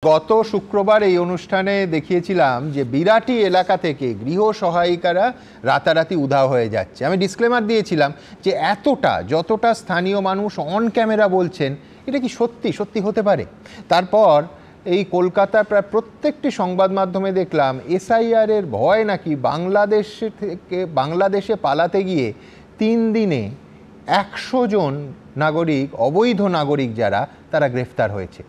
গত শুক্রবার এই অনুষ্ঠানে দেখিয়েছিলাম যে বিরাটি এলাকা থেকে গৃহ সহায়িকারা রাতারাতি উধাও হয়ে যাচ্ছে। আমি ডিসক্লেমার দিয়েছিলাম যে যতটা স্থানীয় মানুষ অন ক্যামেরা বলছেন এটা কি সত্যি হতে পারে। তারপর এই কলকাতার প্রায় প্রত্যেকটি সংবাদ মাধ্যমে দেখলাম এসআইআর এর ভয় নাকি বাংলাদেশে পালাতে গিয়ে 3 দিনে 100 জন নাগরিক, অবৈধ নাগরিক যারা, তারা গ্রেফতার হয়েছে।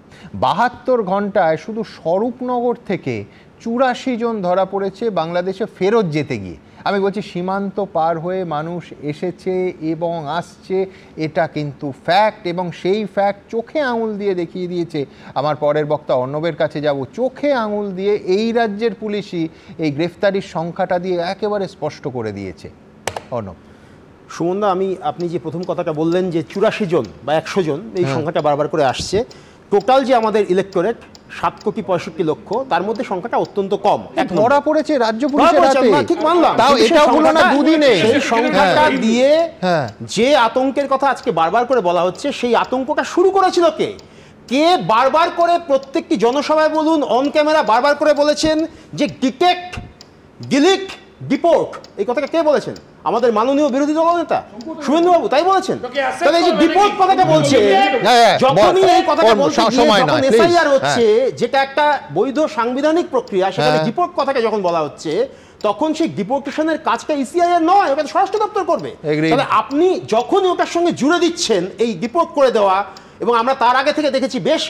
72 ঘন্টায় শুধু স্বরূপনগর থেকে 84 জন ধরা পড়েছে বাংলাদেশে ফেরত যেতে গিয়ে। আমি বলছি সীমান্ত পার হয়ে মানুষ এসেছে এবং আসছে, এটা কিন্তু ফ্যাক্ট, এবং সেই ফ্যাক্ট চোখে আঙুল দিয়ে দেখিয়ে দিয়েছে। আমার পরের বক্তা অর্ণবের কাছে যাব, চোখে আঙুল দিয়ে এই রাজ্যের পুলিশই এই গ্রেফতারির সংখ্যাটা দিয়ে একেবারে স্পষ্ট করে দিয়েছে। অর্ণব। সুমনদা, আপনি যে প্রথম কথাটা বললেন যে 84 জন বা 100 জন, এই সংখ্যাটা বারবার করে আসছে। টোটাল যে আমাদের ইলেক্টোরেট 7,65,00,000, তার মধ্যে সংখ্যাটা অত্যন্ত কম। ধরা পড়েছে রাজ্য পুলিশের হাতে, ঠিক মানলাম, তাও এটাও হলো না দুদিনে। সেই সংখ্যাটা দিয়ে যে আতঙ্কের কথা আজকে বারবার করে বলা হচ্ছে, সেই আতঙ্কটা শুরু করেছিল কে বারবার করে প্রত্যেকটি জনসভায় বলুন, অন ক্যামেরা বারবার করে বলেছেন যে ডিটেক্ট, ডিলিট, ডিপোর্ট। এই কথাটা কে বলেছেন? আমাদের মাননীয় বিরোধী দলনেতা শুভেন্দুবাবু তাই বলেছেন। তাহলে এই যে ডিপোর্ট কথাটা বলছে, যখনই এই কথাটা বলছে যখন এসআইআর হচ্ছে, যেটা একটা বৈধ সাংবিধানিক প্রক্রিয়া, সেখানে ডিপোর্ট কথাটা যখন বলা হচ্ছে, তখন সেই ডিপোর্টেশনের কাজটা ইসিআইআর নয়, ওটা স্বরাষ্ট্র দপ্তর করবে। তাহলে আপনি যখনই ওটার সঙ্গে জুড়ে দিচ্ছেন এই ডিপোর্ট করে দেওয়া, এবং আমরা তার আগে থেকে দেখেছি বেশ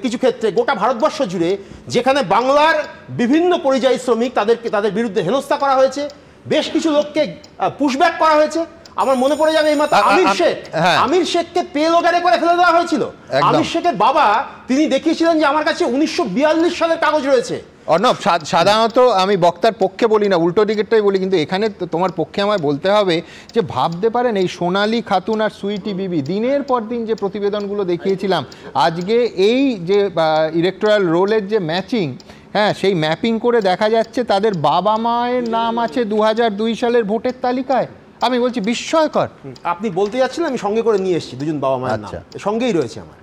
কিছু ক্ষেত্রে গোটা ভারতবর্ষ জুড়ে যেখানে বাংলার বিভিন্ন পরিযায়ী শ্রমিক, তাদের বিরুদ্ধে হেনস্থা করা হয়েছে, বেশ কিছু লোককে পুশব্যাক করা হয়েছে। আমার মনে পড়ে যাবে এইমাত্র আমির শেখকে পে লোডারে করে ফেলে দেওয়া হয়েছিল। আমির শেখের বাবা তিনি দেখিয়েছিলেন যে আমার কাছে 1942 সালের কাগজ রয়েছে। অর্ণব, সাধারণত আমি বক্তার পক্ষে বলি না, উল্টো দিকেরটাই বলি, কিন্তু এখানে তোমার পক্ষে আমায় বলতে হবে যে ভাবতে পারেন এই সোনালী খাতুন আর সুইটি বিবি দিনের পর দিন যে প্রতিবেদনগুলো দেখিয়েছিলাম, আজকে এই যে ইলেকটোরাল রোলের যে ম্যাচিং, সেই ম্যাপিং করে দেখা যাচ্ছে তাদের বাবা মায়ের নাম আছে 2002 সালের ভোটের তালিকায়। আমি বলছি বিস্ময়কর। আপনি বলতে যাচ্ছিলেন, আমি সঙ্গে করে নিয়ে এসেছি দুজন বাবা মায়ের নাম, সঙ্গেই রয়েছে আমার।